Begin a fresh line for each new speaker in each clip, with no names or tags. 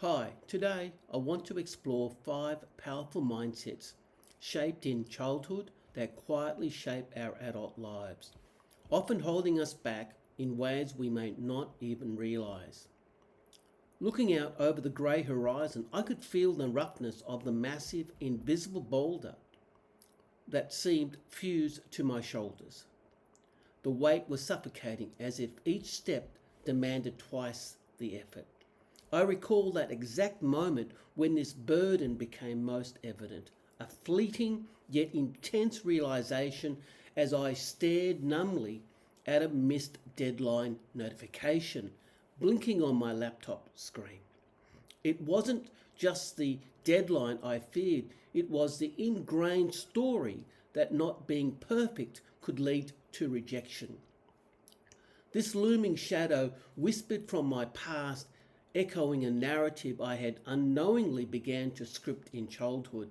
Hi, today I want to explore 5 powerful mindsets shaped in childhood that quietly shape our adult lives, often holding us back in ways we may not even realize. Looking out over the grey horizon, I could feel the roughness of the massive, invisible boulder that seemed fused to my shoulders. The weight was suffocating as if each step demanded twice the effort. I recall that exact moment when this burden became most evident, a fleeting yet intense realization as I stared numbly at a missed deadline notification blinking on my laptop screen. It wasn't just the deadline I feared, it was the ingrained story that not being perfect could lead to rejection. This looming shadow whispered from my past, echoing a narrative I had unknowingly began to script in childhood.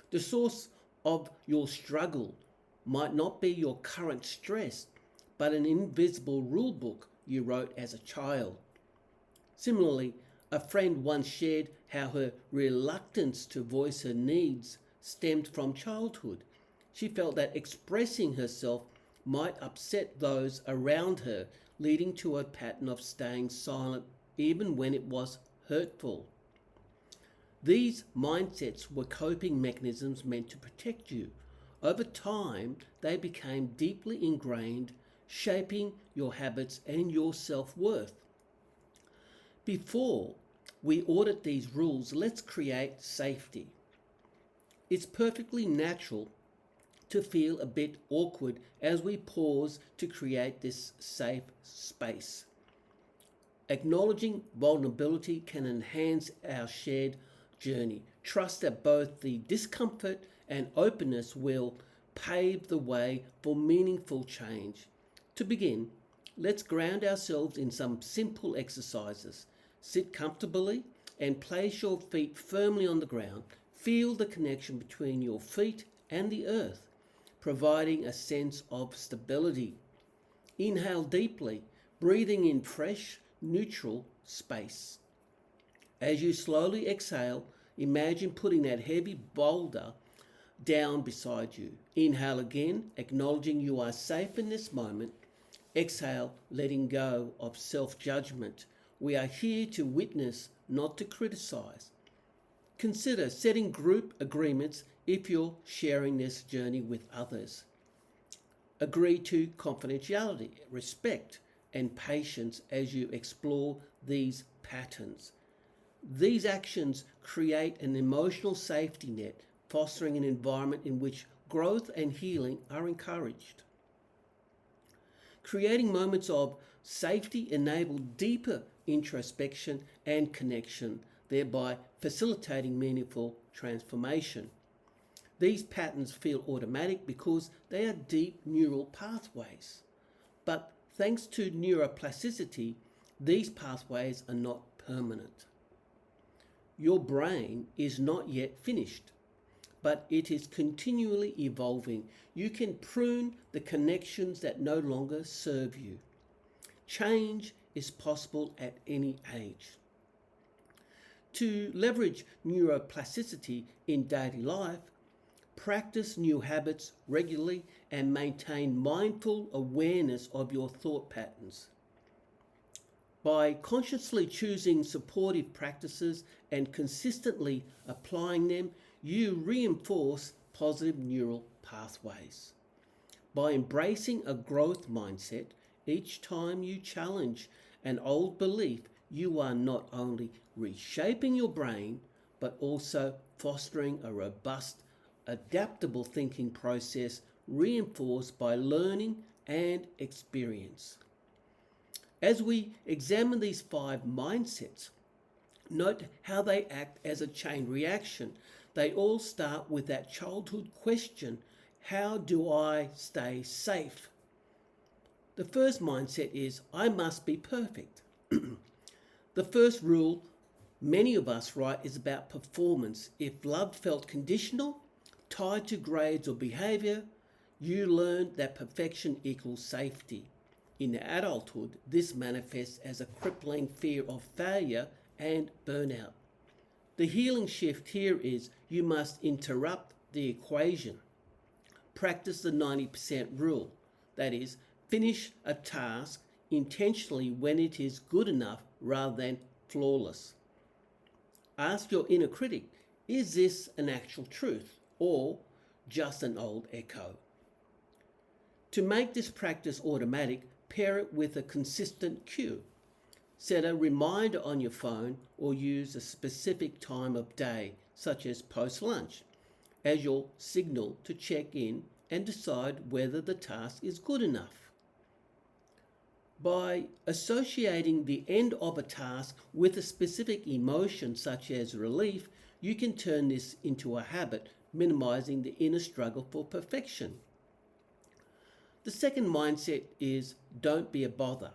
The source of your struggle might not be your current stress, but an invisible rule book you wrote as a child. Similarly, a friend once shared how her reluctance to voice her needs stemmed from childhood. She felt that expressing herself might upset those around her, leading to a pattern of staying silent even when it was hurtful. These mindsets were coping mechanisms meant to protect you. Over time, they became deeply ingrained, shaping your habits and your self worth. Before we audit these rules, let's create safety. It's perfectly natural to feel a bit awkward as we pause to create this safe space. Acknowledging vulnerability can enhance our shared journey. Trust that both the discomfort and openness will pave the way for meaningful change. To begin, let's ground ourselves in some simple exercises. Sit comfortably and place your feet firmly on the ground. Feel the connection between your feet and the earth, providing a sense of stability. Inhale deeply, breathing in fresh, neutral space. As you slowly exhale, imagine putting that heavy boulder down beside you. Inhale again, acknowledging you are safe in this moment. Exhale, letting go of self judgment. We are here to witness, not to criticize. Consider setting group agreements if you're sharing this journey with others. Agree to confidentiality, respect, and patience as you explore these patterns. These actions create an emotional safety net, fostering an environment in which growth and healing are encouraged. Creating moments of safety enable deeper introspection and connection, thereby facilitating meaningful transformation. These patterns feel automatic because they are deep neural pathways. But thanks to neuroplasticity, these pathways are not permanent. Your brain is not yet finished, but it is continually evolving. You can prune the connections that no longer serve you. Change is possible at any age. To leverage neuroplasticity in daily life, practice new habits regularly and maintain mindful awareness of your thought patterns. By consciously choosing supportive practices and consistently applying them, you reinforce positive neural pathways. By embracing a growth mindset, each time you challenge an old belief, you are not only reshaping your brain, but also fostering a robust, adaptable thinking process reinforced by learning and experience. As we examine these 5 mindsets, note how they act as a chain reaction. They all start with that childhood question: how do I stay safe? The first mindset is, I must be perfect. The first rule many of us write is about performance. If love felt conditional, tied to grades or behavior, you learned that perfection equals safety. In adulthood, this manifests as a crippling fear of failure and burnout. The healing shift here is you must interrupt the equation. Practice the 90% rule. That is, finish a task intentionally when it is good enough rather than flawless. Ask your inner critic, is this an actual truth or just an old echo? To make this practice automatic, pair it with a consistent cue. Set a reminder on your phone or use a specific time of day, such as post-lunch, as your signal to check in and decide whether the task is good enough. By associating the end of a task with a specific emotion such as relief, you can turn this into a habit, minimizing the inner struggle for perfection. The second mindset is don't be a bother.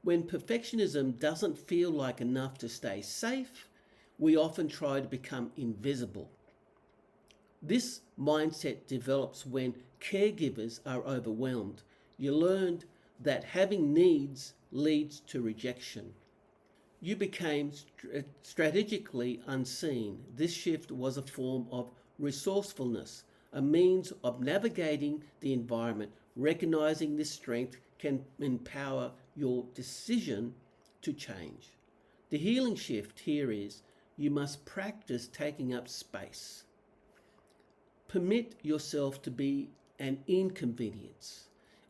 When perfectionism doesn't feel like enough to stay safe, we often try to become invisible. This mindset develops when caregivers are overwhelmed. You learned that having needs leads to rejection. You became strategically unseen. This shift was a form of resourcefulness, a means of navigating the environment. Recognizing this strength can empower your decision to change. The healing shift here is you must practice taking up space. Permit yourself to be an inconvenience.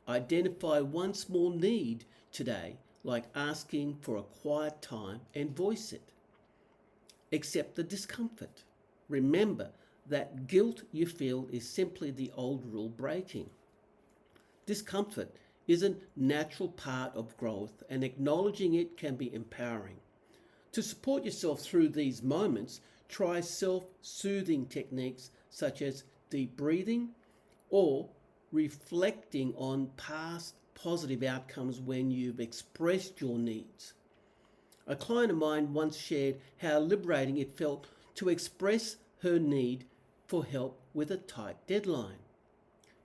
Identify one small need today, like asking for a quiet time, and voice it. Accept the discomfort. Remember that guilt you feel is simply the old rule breaking. Discomfort is a natural part of growth, and acknowledging it can be empowering. To support yourself through these moments, try self-soothing techniques such as deep breathing or reflecting on past positive outcomes when you've expressed your needs. A client of mine once shared how liberating it felt to express her need for help with a tight deadline.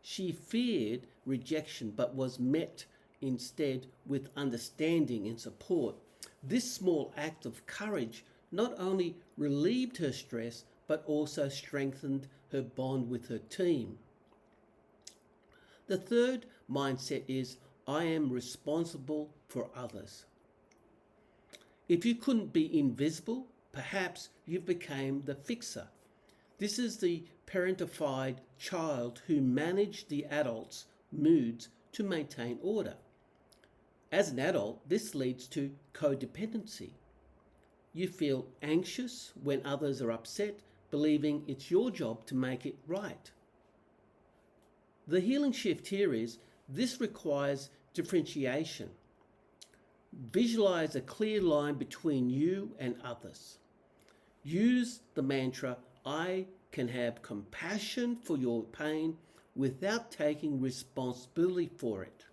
She feared rejection but was met instead with understanding and support. This small act of courage not only relieved her stress but also strengthened her bond with her team. The third mindset is I am responsible for others. If you couldn't be invisible, perhaps you became the fixer. This is the parentified child who managed the adult's moods to maintain order. As an adult, this leads to codependency. You feel anxious when others are upset, believing it's your job to make it right. The healing shift here is this requires differentiation. Visualize a clear line between you and others. Use the mantra, I can have compassion for your pain without taking responsibility for it.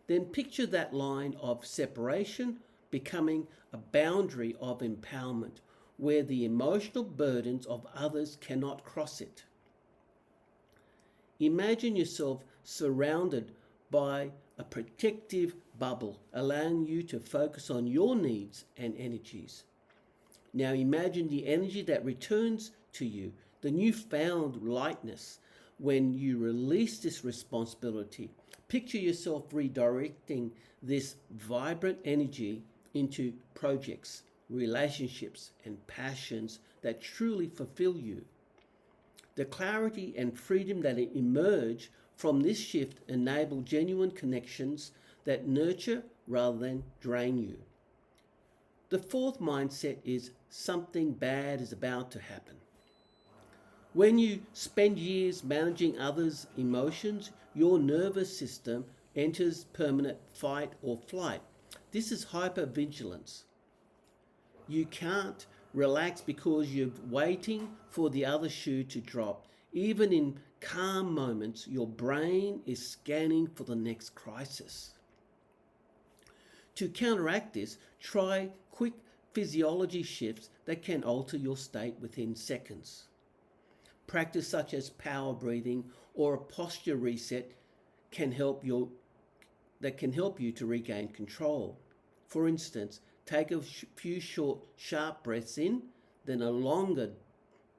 Then picture that line of separation becoming a boundary of empowerment where the emotional burdens of others cannot cross it. Imagine yourself surrounded by a protective bubble, allowing you to focus on your needs and energies. Now imagine the energy that returns to you, the newfound lightness when you release this responsibility. Picture yourself redirecting this vibrant energy into projects, relationships, and passions that truly fulfill you. The clarity and freedom that emerge from this shift enable genuine connections that nurture rather than drain you. The fourth mindset is something bad is about to happen. When you spend years managing others' emotions, your nervous system enters permanent fight or flight. This is hypervigilance. You can't relax because you're waiting for the other shoe to drop. Even in calm moments, your brain is scanning for the next crisis. To counteract this, try quick physiology shifts that can alter your state within seconds. Practice such as power breathing or a posture reset can help you to regain control. For instance, Take a few short, sharp breaths in, then a longer,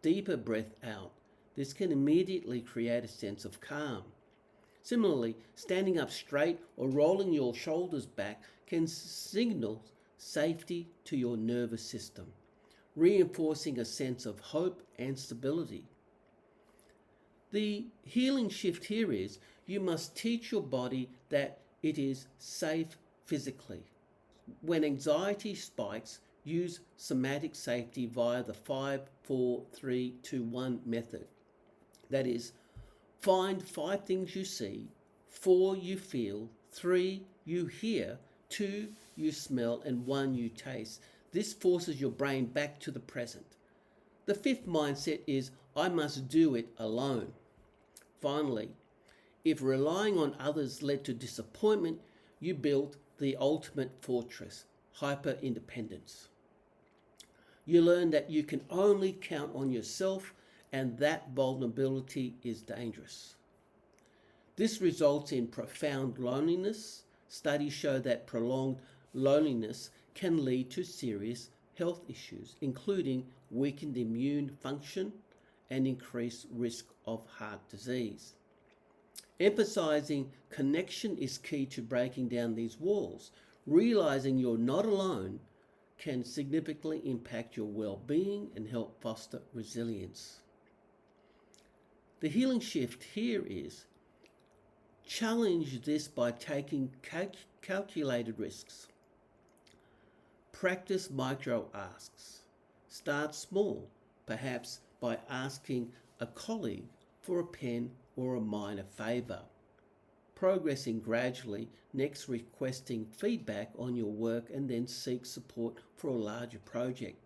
deeper breath out. This can immediately create a sense of calm. Similarly, standing up straight or rolling your shoulders back can signal safety to your nervous system, reinforcing a sense of hope and stability. The healing shift here is you must teach your body that it is safe physically. When anxiety spikes, use somatic safety via the 5, 4, 3, 2, 1 method. That is, find 5 things you see, 4 you feel, 3 you hear, 2 you smell, and 1 you taste. This forces your brain back to the present. The 5th mindset is I must do it alone. Finally, if relying on others led to disappointment, you built the ultimate fortress, hyper-independence. You learn that you can only count on yourself, and that vulnerability is dangerous. This results in profound loneliness. Studies show that prolonged loneliness can lead to serious health issues, including weakened immune function and increased risk of heart disease. Emphasizing connection is key to breaking down these walls. Realizing you're not alone can significantly impact your well-being and help foster resilience. The healing shift here is challenge this by taking calculated risks. Practice micro asks. Start small, perhaps by asking a colleague for a pen or a minor favour. Progressing gradually, next requesting feedback on your work and then seek support for a larger project.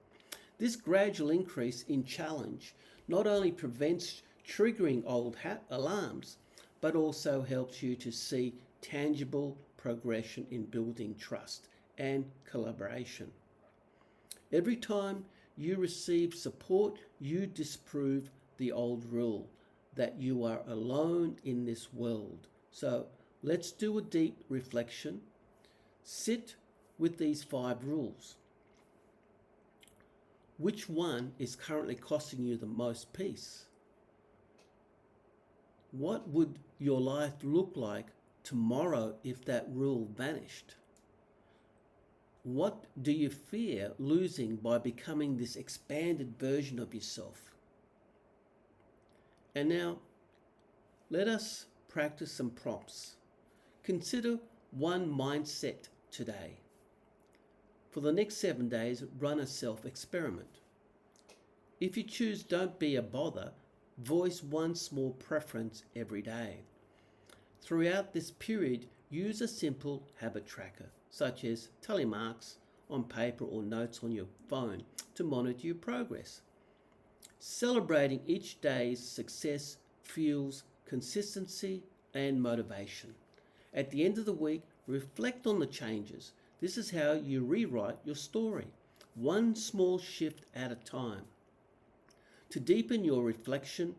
This gradual increase in challenge not only prevents triggering old alarms, but also helps you to see tangible progression in building trust and collaboration. Every time you receive support, you disprove the old rule that you are alone in this world. So let's do a deep reflection. Sit with these 5 rules. Which one is currently costing you the most peace? What would your life look like tomorrow if that rule vanished? What do you fear losing by becoming this expanded version of yourself? And now, let us practice some prompts. Consider one mindset today. For the next 7 days, run a self-experiment. If you choose don't be a bother, voice one small preference every day. Throughout this period, use a simple habit tracker, such as tally marks on paper or notes on your phone to monitor your progress. Celebrating each day's success fuels consistency and motivation. At the end of the week, reflect on the changes. This is how you rewrite your story, one small shift at a time. To deepen your reflection,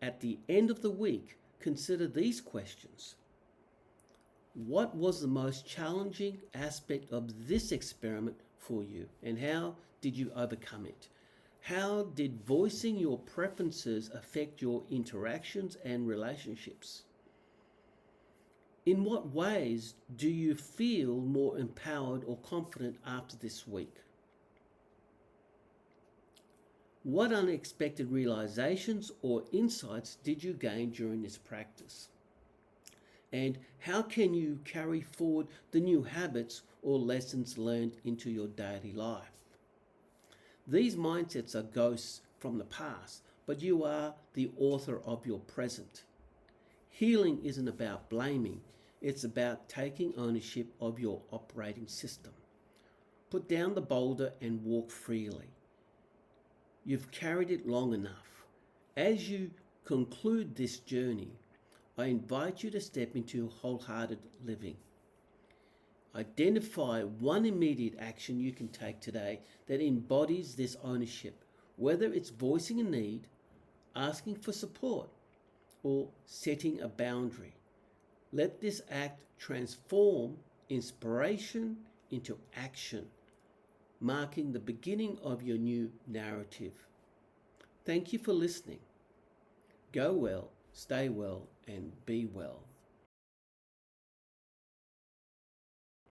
at the end of the week, consider these questions. What was the most challenging aspect of this experiment for you, and how did you overcome it? How did voicing your preferences affect your interactions and relationships? In what ways do you feel more empowered or confident after this week? What unexpected realizations or insights did you gain during this practice? And how can you carry forward the new habits or lessons learned into your daily life? These mindsets are ghosts from the past, but you are the author of your present. Healing isn't about blaming, it's about taking ownership of your operating system. Put down the boulder and walk freely. You've carried it long enough. As you conclude this journey, I invite you to step into wholehearted living. Identify one immediate action you can take today that embodies this ownership, whether it's voicing a need, asking for support, or setting a boundary. Let this act transform inspiration into action, marking the beginning of your new narrative. Thank you for listening. Go well, stay well, and be well.